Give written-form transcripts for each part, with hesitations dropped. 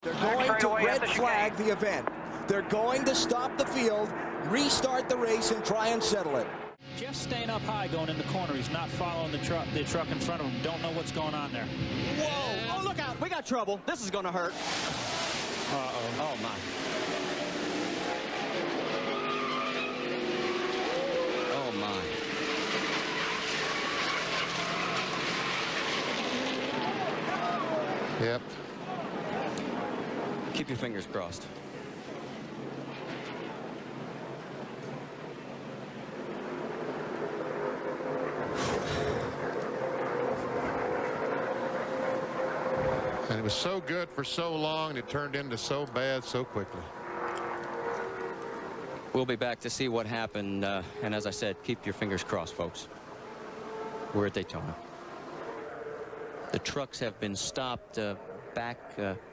They're going to red flag the event. They're going to stop the field, restart the race, and try and settle it. Just staying up high going in the corner. He's not following the truck in front of him. Don't know what's going on there. Whoa! Oh, look out! We got trouble. This is going to hurt. Uh-oh. Oh, my. Oh, my. Yep. Keep your fingers crossed. And it was so good for so long, and it turned into so bad so quickly. We'll be back to see what happened. And as I said, keep your fingers crossed, folks. We're at Daytona. The trucks have been stopped back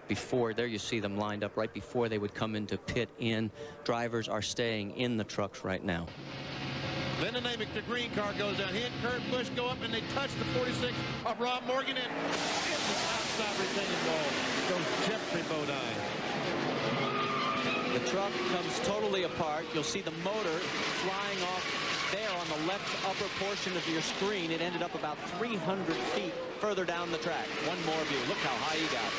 before. There you see them lined up right before they would come into pit in. Drivers are staying in the trucks right now. Then the the green car goes down. He and Kurt Busch go up, and they touch the 46 of Rob Morgan, and in the outside retaining wall goes Jeffrey Bodine. The truck comes totally apart. You'll see the motor flying off there on the left upper portion of your screen. It ended up about 300 feet further down the track. One more view. Look how high he got.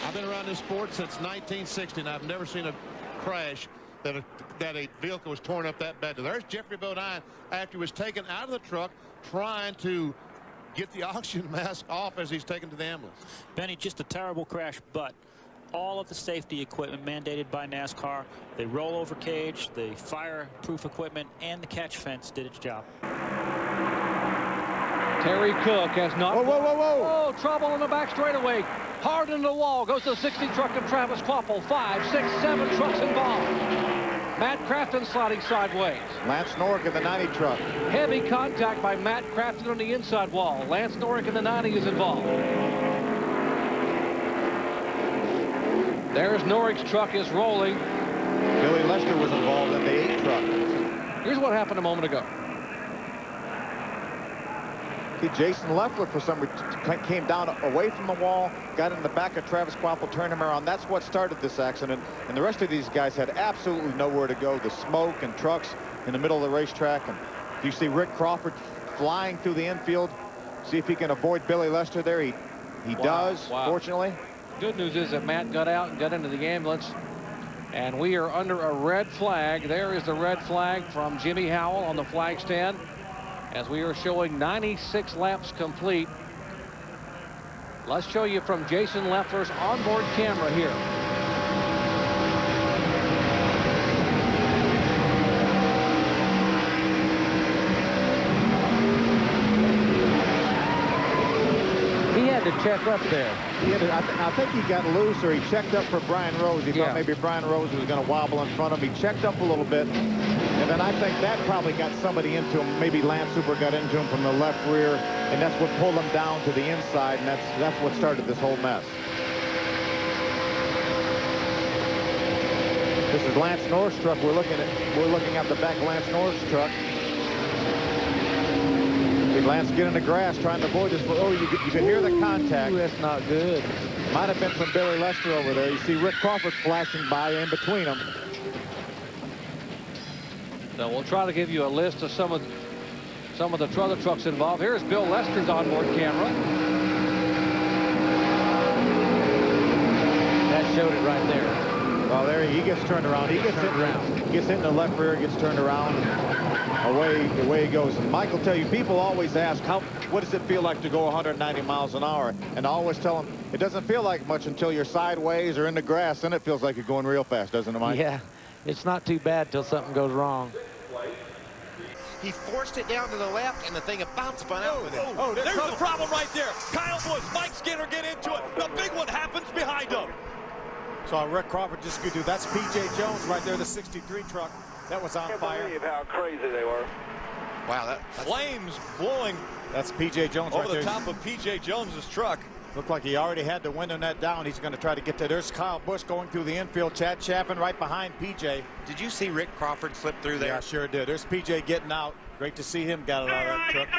I've been around this sport since 1960, and I've never seen a crash that a vehicle was torn up that bad. There's Jeffrey Bodine after he was taken out of the truck trying to get the oxygen mask off as he's taken to the ambulance. Benny, just a terrible crash, but all of the safety equipment mandated by NASCAR, the rollover cage, the fireproof equipment, and the catch fence did its job. Terry Cook has not. Whoa, whoa, whoa, whoa. Oh, trouble in the back straightaway. Hard into the wall. Goes the 60 truck and Travis Kvapil. 5, 6, 7 trucks involved. Matt Crafton sliding sideways. Lance Norrick in the 90 truck. Heavy contact by Matt Crafton on the inside wall. Lance Norrick in the 90 is involved. There's Norrick's truck is rolling. Billy Lester was involved in the 8 truck. Here's what happened a moment ago. See, Jason Leffler for some reason came down away from the wall, got in the back of Travis Kvapil, turned him around. That's what started this accident. And the rest of these guys had absolutely nowhere to go. The smoke and trucks in the middle of the racetrack. And you see Rick Crawford flying through the infield. See if he can avoid Billy Lester there. He does, fortunately. Good news is that Matt got out and got into the ambulance. And we are under a red flag. There is the red flag from Jimmy Howell on the flag stand, as we are showing 96 laps complete. Let's show you from Jason Leffler's onboard camera here. He had to check up there. I think he got loose, or he checked up for Brian Rose. He thought maybe Brian Rose was going to wobble in front of him. He checked up a little bit. And then I think that probably got somebody into him. Maybe Lance Super got into him from the left rear, and that's what pulled him down to the inside, and that's what started this whole mess. This is Lance North's truck. We're looking at the back of Lance North's truck. See Lance get in the grass trying to avoid this. Oh, you can hear the contact. Ooh, that's not good. Might have been from Billy Lester over there. You see Rick Crawford flashing by in between them. So we'll try to give you a list of some of the other trucks involved. Here's Bill Lester's onboard camera. That showed it right there. Well, there he gets turned around. He gets hit in the left rear, gets turned around, and away he goes. And Mike will tell you, people always ask, what does it feel like to go 190 miles an hour? And I always tell them, it doesn't feel like much until you're sideways or in the grass. Then it feels like you're going real fast, doesn't it, Mike? Yeah. It's not too bad till something goes wrong. He forced it down to the left, and the thing bounced up out with it. Oh, there's the problem right there. Kyle Busch, Mike Skinner get into it. The big one happens behind him. So Rick Crawford just could do. That's P.J. Jones right there, the 63 truck. That was on fire. Can't believe how crazy they were. Wow, that's flames blowing. That's P.J. Jones over right there. the top of P.J. Jones's truck. Looked like he already had the window net down. He's going to try to get to. There's Kyle Busch going through the infield. Chad Chaffin right behind P.J. Did you see Rick Crawford slip through there? Yeah, I sure did. There's P.J. getting out. Great to see him got out of that truck.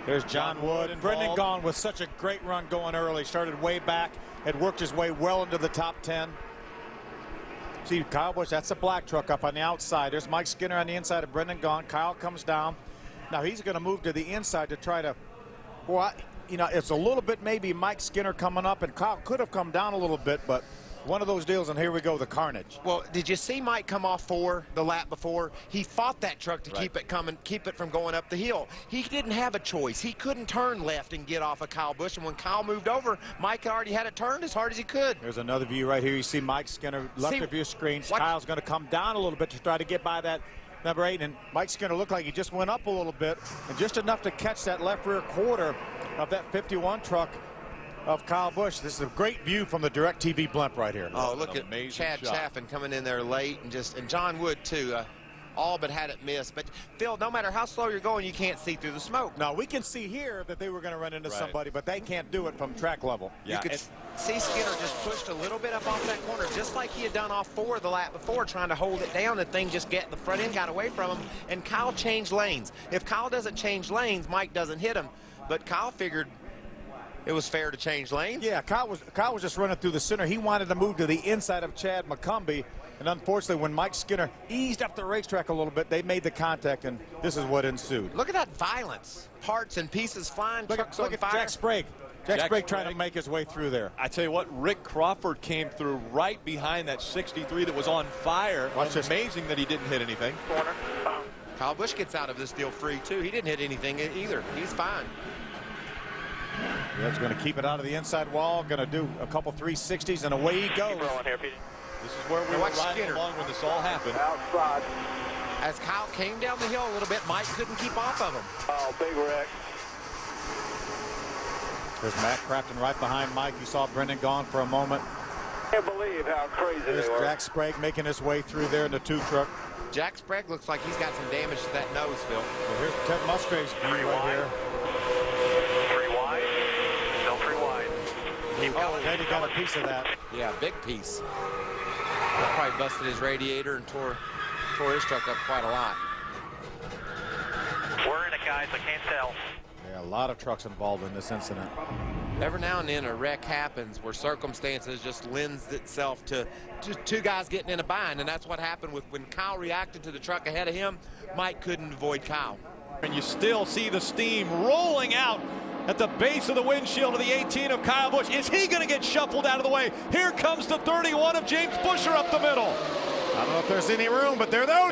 There's John Wood. involved. Brendan Gaughan with such a great run going early. Started way back, had worked his way well into the top 10. See, Kyle Busch, that's a black truck up on the outside. There's Mike Skinner on the inside of Brendan Gaughan. Kyle comes down. Now he's going to move to the inside to try to, well, you know, it's a little bit maybe Mike Skinner coming up, and Kyle could have come down a little bit, but one of those deals, and here we go, the carnage. Well, did you see Mike come off the lap before? He fought that truck to keep it from going up the hill. He didn't have a choice. He couldn't turn left and get off of Kyle Busch, and when Kyle moved over, Mike already had it turned as hard as he could. There's another view right here. You see Mike Skinner left of your screen. Kyle's going to come down a little bit to try to get by that number 8, and Mike Skinner looked like he just went up a little bit, and just enough to catch that left rear quarter of that 51 truck of Kyle Busch. This is a great view from the DirecTV blimp right here. Oh, look at Chad Chaffin coming in there late, and John Wood too. All but had it missed. But Phil, no matter how slow you're going, you can't see through the smoke. Now we can see here that they were going to run into somebody, but they can't do it from track level. Yeah, you could see Skinner just pushed a little bit up off that corner, just like he had done off 4 the lap before, trying to hold it down. The thing just the front end got away from him, and Kyle changed lanes. If Kyle doesn't change lanes, Mike doesn't hit him. But Kyle figured it was fair to change lanes. Yeah, Kyle was just running through the center. He wanted to move to the inside of Chad McCumbee, and unfortunately, when Mike Skinner eased up the racetrack a little bit, they made the contact, and this is what ensued. Look at that violence. Parts and pieces flying, trucks on fire. Jack Sprague. Jack Sprague trying to make his way through there. I tell you what, Rick Crawford came through right behind that 63 that was on fire. It's amazing that he didn't hit anything. Kyle Busch gets out of this deal free, too. He didn't hit anything either. He's fine. He's going to keep it out of the inside wall, going to do a couple 360s, and away he goes. This is where we were riding along when this all happened. Outside. As Kyle came down the hill a little bit, Mike couldn't keep off of him. Oh, big wreck. There's Matt Crafton right behind Mike. You saw Brendan Gaughan for a moment. Can't believe how crazy There's they were. Jack Sprague making his way through there in the 2 truck. Jack Sprague looks like he's got some damage to that nose, Phil. Well, here's Ted Musgrave's view right here. 3 wide. Still 3 wide. Teddy got a piece of that. Yeah, big piece. Probably busted his radiator and tore his truck up quite a lot. We're in it, guys. I can't tell. Yeah, a lot of trucks involved in this incident. Every now and then a wreck happens where circumstances just lends itself to 2 guys getting in a bind, and that's what happened when Kyle reacted to the truck ahead of him. Mike couldn't avoid Kyle. And you still see the steam rolling out at the base of the windshield of the 18 of Kyle Busch. Is he going to get shuffled out of the way? Here comes the 31 of James Buescher up the middle. I don't know if there's any room, but there trouble.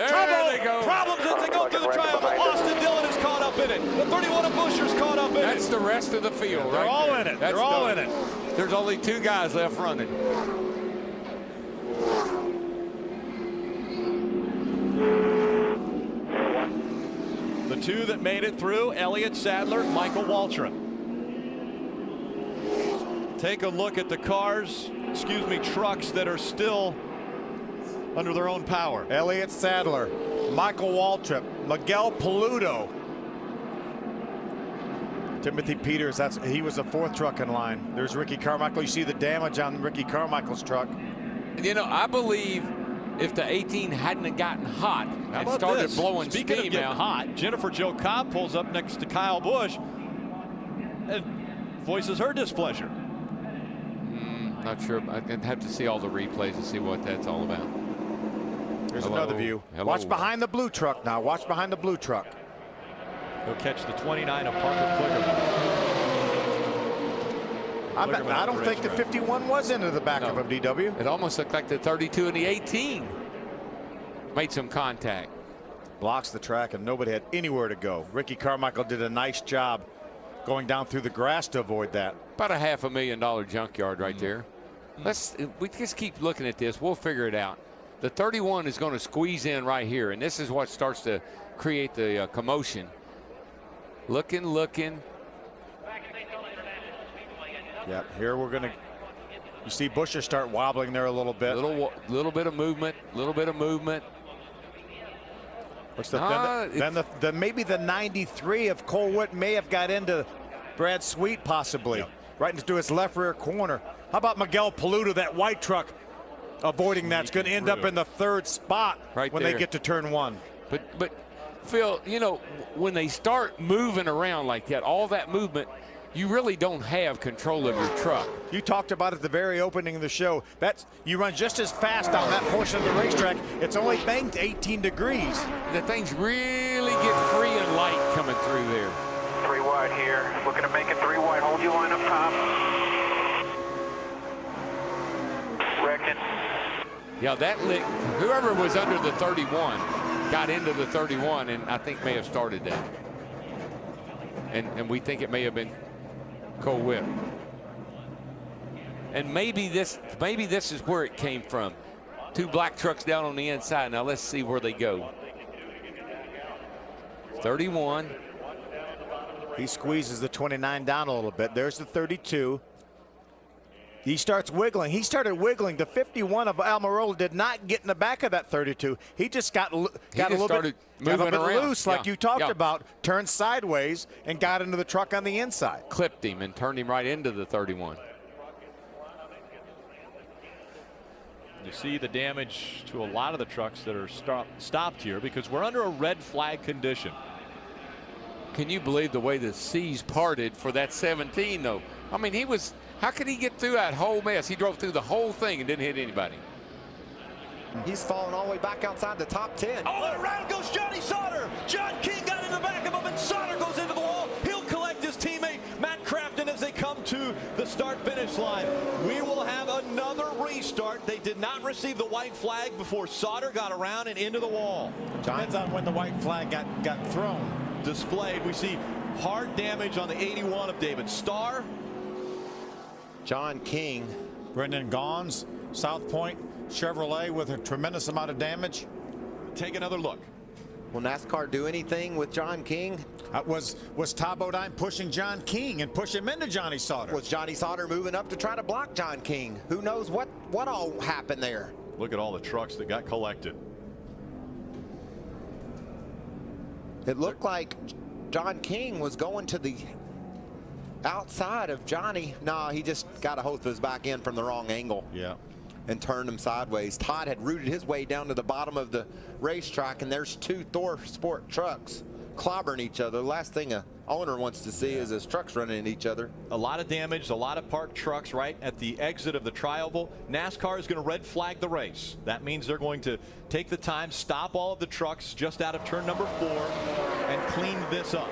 They go. Problems as they go through the triangle. Austin Dillon is caught up in it. The 31 of Buescher's caught up in it. That's the rest of the field. They're all in it. They're all in it. There's only 2 guys left running. The 2 that made it through, Elliott Sadler, Michael Waltrip. Take a look at the trucks that are still under their own power. Elliott Sadler, Michael Waltrip, Miguel Paludo, Timothy Peters. He was the 4th truck in line. There's Ricky Carmichael. You see the damage on Ricky Carmichael's truck. You know, I believe if the 18 hadn't gotten hot and started blowing steam out. Hot, Jennifer Jo Cobb pulls up next to Kyle Busch and voices her displeasure. Not sure. I'd have to see all the replays to see what that's all about. There's another view. Watch behind the blue truck now. Watch behind the blue truck. He'll catch the 29 of Parker Kligerman. I don't think the 51 was into the back of him, DW. It almost looked like the 32 and the 18 made some contact. Blocks the track, and nobody had anywhere to go. Ricky Carmichael did a nice job going down through the grass to avoid that. About a $500,000 junkyard right there. We just keep looking at this. We'll figure it out. The 31 is going to squeeze in right here, and this is what starts to create the commotion. Looking. Yeah, here we're going to. You see Buescher start wobbling there a little bit. Little bit of movement. What's then maybe the 93 of Cole Witt may have got into Brad Sweet possibly, right into his left rear corner. How about Miguel Paludo, that white truck, avoiding that's going to end up in the 3rd spot when they get to turn 1. But Phil, you know, when they start moving around like that, all that movement, you really don't have control of your truck. You talked about at the very opening of the show. You run just as fast on that portion of the racetrack. It's only banked 18 degrees. The things really get free and light coming through there. 3 wide here. Looking to make it 3 wide. Hold your line up top. Wrecking. Yeah, that lick, whoever was under the 31 got into the 31 and I think may have started that. And we think it may have been Cole Whip. And maybe this is where it came from. 2 black trucks down on the inside. Now let's see where they go. 31. He squeezes the 29 down a little bit. There's the 32. He starts wiggling. He started wiggling. The 51 of Almirola did not get in the back of that 32. He just got a little bit loose, like you talked about, turned sideways and got into the truck on the inside. Clipped him and turned him right into the 31. You see the damage to a lot of the trucks that are stopped here because we're under a red flag condition. Can you believe the way the seas parted for that 17, though? I mean, how could he get through that whole mess? He drove through the whole thing and didn't hit anybody. He's falling all the way back outside the top 10. Oh, and around goes Johnny Sauter. John King got in the back of him, and Sauter goes into the wall. He'll collect his teammate, Matt Crafton, as they come to the start-finish line. We will have another restart. They did not receive the white flag before Sauter got around and into the wall. Depends on when the white flag got thrown. Displayed. We see hard damage on the 81 of David Starr. John King. Brendan Gaughan's South Point Chevrolet with a tremendous amount of damage. Take another look. Will NASCAR do anything with John King? Was Todd Bodine pushing John King and push him into Johnny Sauter? Was Johnny Sauter moving up to try to block John King? Who knows what all happened there? Look at all the trucks that got collected. It looked like John King was going to the outside of Johnny. No, he just got a hold of his back end from the wrong angle. Yeah. And turned him sideways. Todd had rooted his way down to the bottom of the racetrack, and there's 2 Thor Sport trucks clobbering each other. The last thing a owner wants to see is his trucks running into each other. A lot of damage, a lot of parked trucks right at the exit of the tri-oval. NASCAR is going to red flag the race. That means they're going to take the time, stop all of the trucks just out of turn number 4 and clean this up.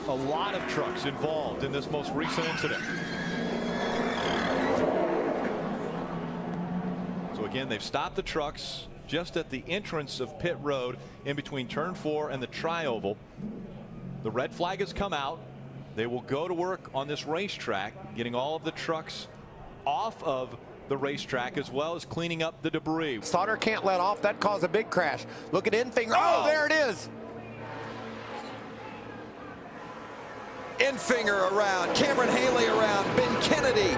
A lot of trucks involved in this most recent incident. So again, they've stopped the trucks just at the entrance of pit road in between turn 4 and the tri-oval. The red flag has come out. They will go to work on this racetrack, getting all of the trucks off of the racetrack as well as cleaning up the debris. Sauter can't let off. That caused a big crash. Look at Enfinger. Oh, there it is. Enfinger around, Cameron Haley around, Ben Kennedy.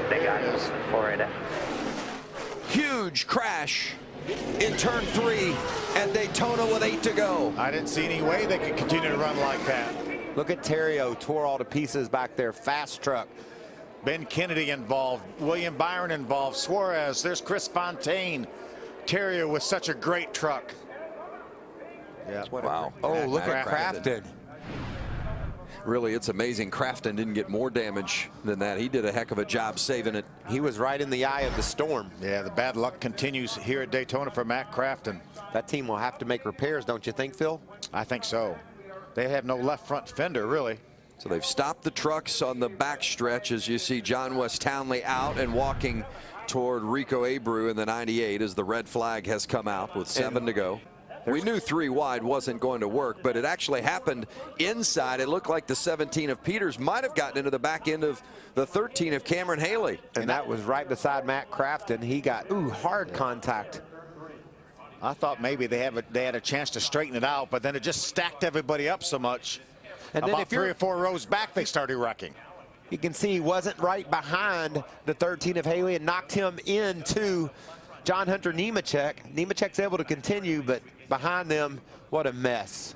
They got us. 4-8. Huge crash in turn 3 at Daytona with 8 to go. I didn't see any way they could continue to run like that. Look at Terrio, tore all to pieces back there. Fast truck. Ben Kennedy involved, William Byron involved, Suarez, there's Chris Fontaine. Terrio with such a great truck. Yeah. Wow. Oh, look at Crafton. Really, it's amazing Crafton didn't get more damage than that. He did a heck of a job saving it. He was right in the eye of the storm. Yeah, the bad luck continues here at Daytona for Matt Crafton. That team will have to make repairs, don't you think, Phil? I think so. They have no left front fender, really. So they've stopped the trucks on the back stretch as you see John West Townley out and walking toward Rico Abreu in the 98 as the red flag has come out with 7 to go. We knew 3 wide wasn't going to work, but it actually happened inside. It looked like the 17 of Peters might have gotten into the back end of the 13 of Cameron Haley. And that was right beside Matt Crafton. He got hard contact. I thought maybe they had a chance to straighten it out, but then it just stacked everybody up so much. And then about 3 or 4 rows back, they started wrecking. You can see he wasn't right behind the 13 of Haley and knocked him into John Hunter Nemechek. Nemechek's able to continue, but behind them, what a mess.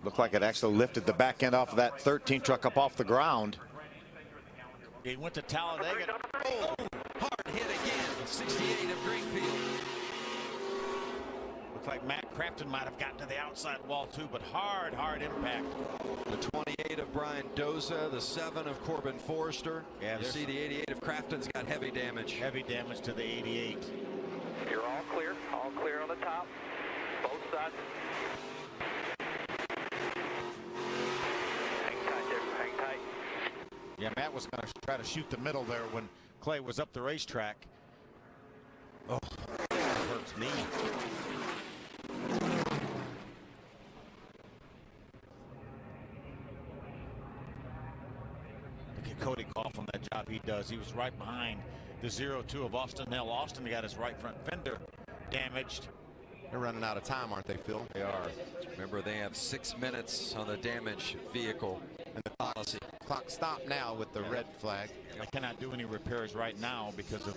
Looked like it actually lifted the back end off of that 13 truck up off the ground. He went to Talladega. Oh, hard hit again. 68 of Greenfield. Looked like Matt Crafton might have gotten to the outside wall too, but hard impact. The 28 of Brian Doza, the 7 of Corbin Forrester. Yeah, you see the 88 of Crafton's got heavy damage. Heavy damage to the 88. You're all clear on the top, both sides. Hang tight there, hang tight. Yeah, Matt was going to try to shoot the middle there when Clay was up the racetrack. Oh, that hurts me. Look at Cody Goff on that job he does. He was right behind the 0-2 of Austin Hill. Austin got his right front fender damaged. They're running out of time, aren't they, Phil? They are. Remember, they have 6 minutes on the damaged vehicle and the policy. Clock stopped now with the red flag. I cannot do any repairs right now because of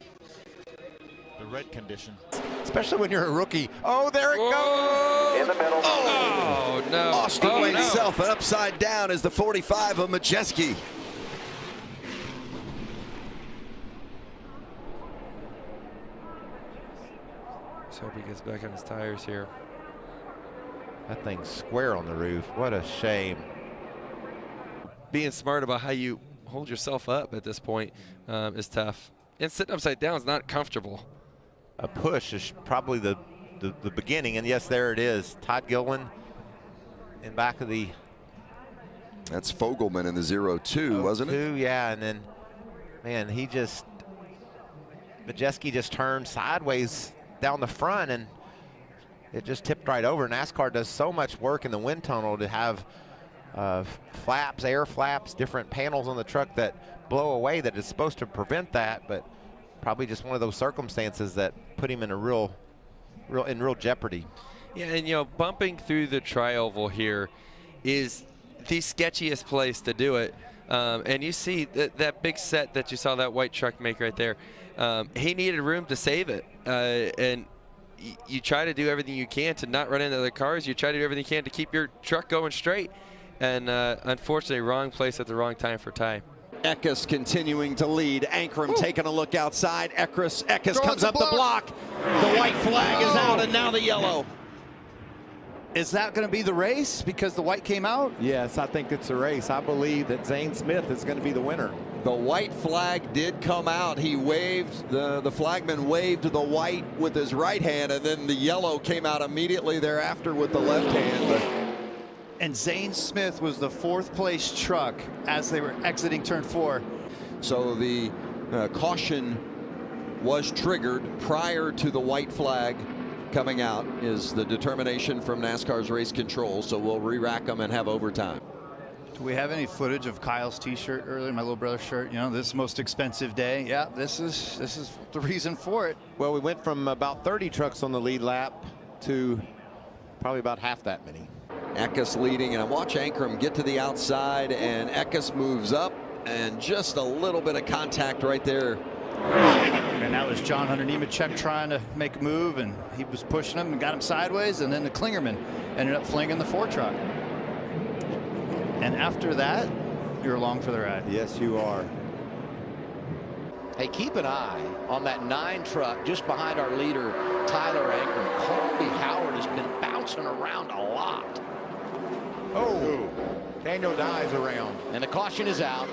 the red condition. Especially when you're a rookie. Oh, there it goes. In the middle. Oh, no. Austin Oh, laid no. himself upside down as the 45 of Majeski. Let's hope he gets back on his tires here. That thing's square on the roof. What a shame. Being smart about how you hold yourself up at this point is tough. And sitting upside down is not comfortable. A push is probably the beginning, and yes, there it is. Todd Gilliland in back of the. That's Fogelman in the 0-2, wasn't it? Yeah, and then, man, Majeski just turned sideways down the front, and it just tipped right over. NASCAR does so much work in the wind tunnel to have flaps, air flaps, different panels on the truck that blow away that is supposed to prevent that, but probably just one of those circumstances that put him in a real jeopardy. Yeah, and you know, bumping through the tri-oval here is the sketchiest place to do it. And you see that big set that you saw that white truck make right there. He needed room to save it, and you try to do everything you can to not run into other cars. You try to do everything you can to keep your truck going straight. And unfortunately, wrong place at the wrong time for Ty. Eckes continuing to lead. Ankrum taking a look outside. Eckes comes up the block. The white flag is out, and now the yellow. Is that going to be the race because the white came out? Yes, I think it's a race. I believe that Zane Smith is going to be the winner. The white flag did come out. He waved, the flagman waved the white with his right hand, and then the yellow came out immediately thereafter with the left hand. And Zane Smith was the 4th place truck as they were exiting turn 4. So the caution was triggered prior to the white flag coming out, is the determination from NASCAR's race control. So we'll re-rack them and have overtime. Do we have any footage of Kyle's t-shirt earlier, my little brother's shirt? You know, this most expensive day. Yeah, this is the reason for it. Well, we went from about 30 trucks on the lead lap to probably about half that many. Eckes leading, and I watch Ankrum get to the outside, and Eckes moves up, and just a little bit of contact right there. And that was John Hunter Nemechek trying to make a move, and he was pushing him and got him sideways, and then the Klingerman ended up flinging the 4 truck. And after that, you're along for the ride. Yes, you are. Hey, keep an eye on that 9 truck just behind our leader, Tyler Ankrum. Colby Howard has been bouncing around a lot. Oh, Daniel Dye's around. And the caution is out.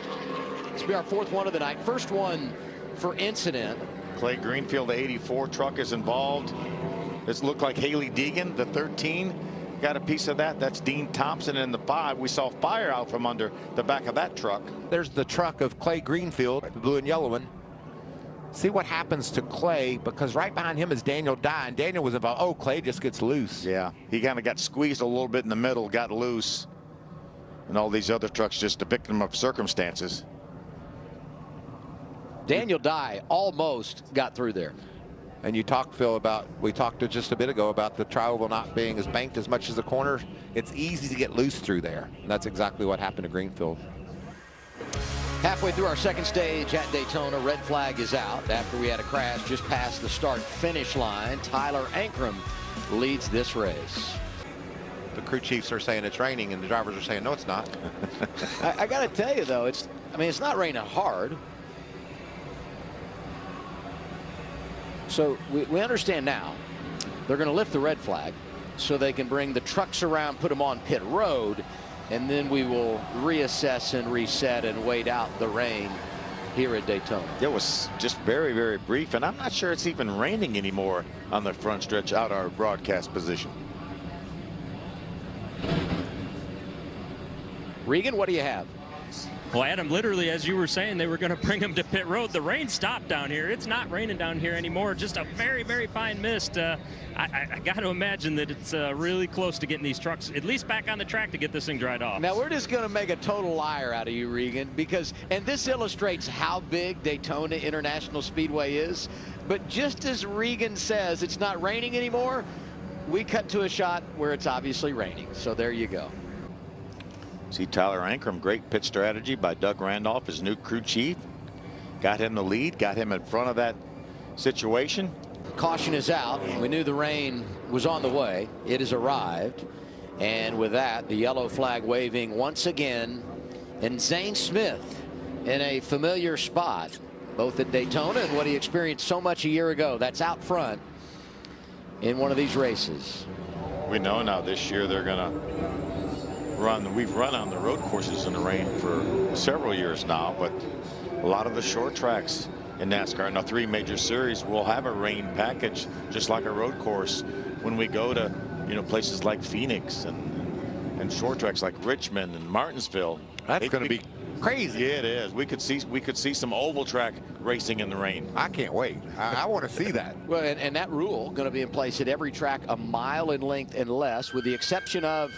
This will be our 4th one of the night. First one for incident. Clay Greenfield, the 84 truck is involved. This looked like Haley Deegan, the 13, got a piece of that. That's Dean Thompson in the 5. We saw fire out from under the back of that truck. There's the truck of Clay Greenfield, the blue and yellow one. See what happens to Clay, because right behind him is Daniel Dye, and Daniel was involved. Oh, Clay just gets loose. Yeah, he kind of got squeezed a little bit in the middle, got loose. And all these other trucks just a victim of circumstances. Daniel Dye almost got through there. And you talked, Phil, about, we talked just a bit ago about the tri-oval not being as banked as much as the corner. It's easy to get loose through there. And that's exactly what happened to Greenfield. Halfway through our second stage at Daytona, red flag is out after we had a crash just past the start-finish line. Tyler Ankrum leads this race. The crew chiefs are saying it's raining, and the drivers are saying, no, it's not. I got to tell you, though, it's not raining hard. So we understand now they're going to lift the red flag. so they can bring the trucks around, put them on pit road, and then we will reassess and reset and wait out the rain here at Daytona. It was just very, very brief, and I'm not sure it's even raining anymore on the front stretch out our broadcast position. Regan, what do you have? Well, Adam, literally, as you were saying, they were going to bring him to pit road. The rain stopped down here. It's not raining down here anymore. Just a very, very fine mist. I got to imagine that it's really close to getting these trucks at least back on the track to get this thing dried off. Now, we're just going to make a total liar out of you, Regan, because, and this illustrates how big Daytona International Speedway is. But just as Regan says it's not raining anymore, we cut to a shot where it's obviously raining. So there you go. See Tyler Ankrum, great pit strategy by Doug Randolph, his new crew chief. Got him the lead, got him in front of that situation. Caution is out. We knew the rain was on the way. It has arrived. And with that, the yellow flag waving once again. And Zane Smith in a familiar spot, both at Daytona and what he experienced so much a year ago. That's out front in one of these races. We know now this year they're going to run. We've run on the road courses in the rain for several years now, but a lot of the short tracks in NASCAR, now 3 major series, will have a rain package just like a road course when we go to, you know, places like Phoenix and short tracks like Richmond and Martinsville. That's going to be crazy. Yeah, it is. We could see some oval track racing in the rain. I can't wait. I want to see that. Well, and that rule going to be in place at every track a mile in length and less, with the exception of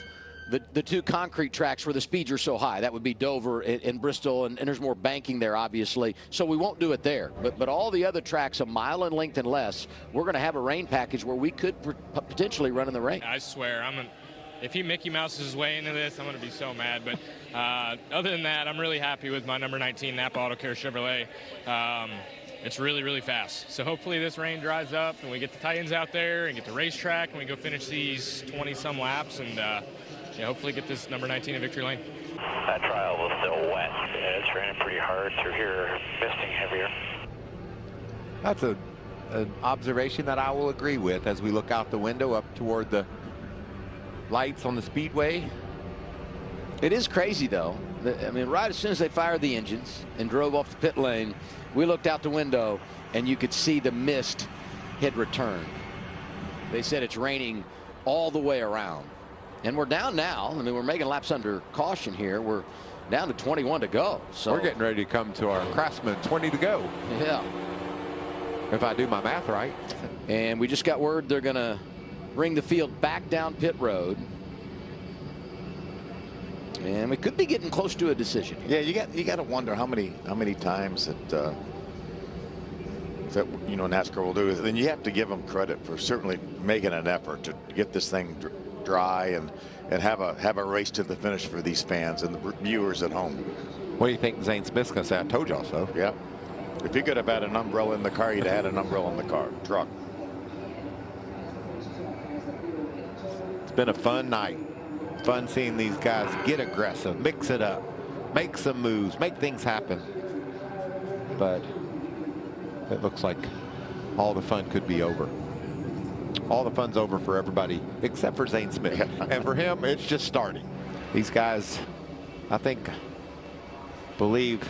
the 2 concrete tracks where the speeds are so high. That would be Dover and Bristol, and there's more banking there, obviously. So we won't do it there. But all the other tracks a mile in length and less, we're going to have a rain package where we could potentially run in the rain. I swear, if he Mickey Mouses his way into this, I'm going to be so mad. But other than that, I'm really happy with my number 19 Napa Auto Care Chevrolet. It's really, really fast. So hopefully this rain dries up and we get the Titans out there and get the racetrack and we go finish these 20-some laps and yeah, hopefully get this number 19 in victory lane. That trial was still wet. It's raining pretty hard through here, misting heavier. That's an observation that I will agree with as we look out the window up toward the lights on the speedway. It is crazy, though. I mean, right as soon as they fired the engines and drove off the pit lane, we looked out the window and you could see the mist had returned. They said it's raining all the way around. And we're down now. I mean, we're making laps under caution here. We're down to 21 to go. So we're getting ready to come to our Craftsman 20 to go. Yeah. If I do my math right. And we just got word they're going to bring the field back down pit road. And we could be getting close to a decision. Yeah, you got to wonder how many times that you know NASCAR will do. Then you have to give them credit for certainly making an effort to get this thing dry and have a race to the finish for these fans and the viewers at home. What do you think Zane Smith's going to say? I told y'all so. Yeah. If you could have had an umbrella in the car, you'd have had an umbrella in the truck. It's been a fun night. Fun seeing these guys get aggressive, mix it up, make some moves, make things happen. But it looks like all the fun could be over. All the fun's over for everybody except for Zane Smith. And for him, it's just starting. These guys, I think, believe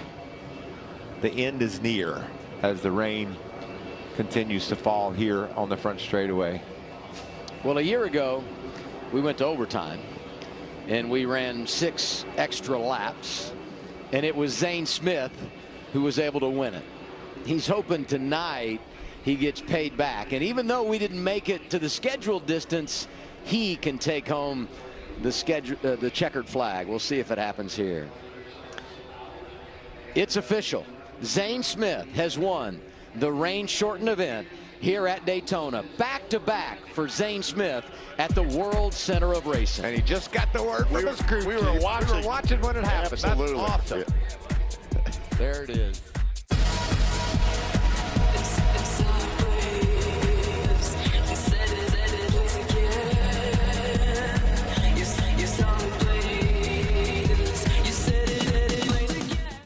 the end is near as the rain continues to fall here on the front straightaway. Well, a year ago, we went to overtime and we ran 6 extra laps, and it was Zane Smith who was able to win it. He's hoping tonight he gets paid back. And even though we didn't make it to the scheduled distance, he can take home the checkered flag. We'll see if it happens here. It's official. Zane Smith has won the rain-shortened event here at Daytona. Back-to-back for Zane Smith at the World Center of Racing. And he just got the word from his crew. We were watching when it happened. Absolutely. That's awesome. There it is.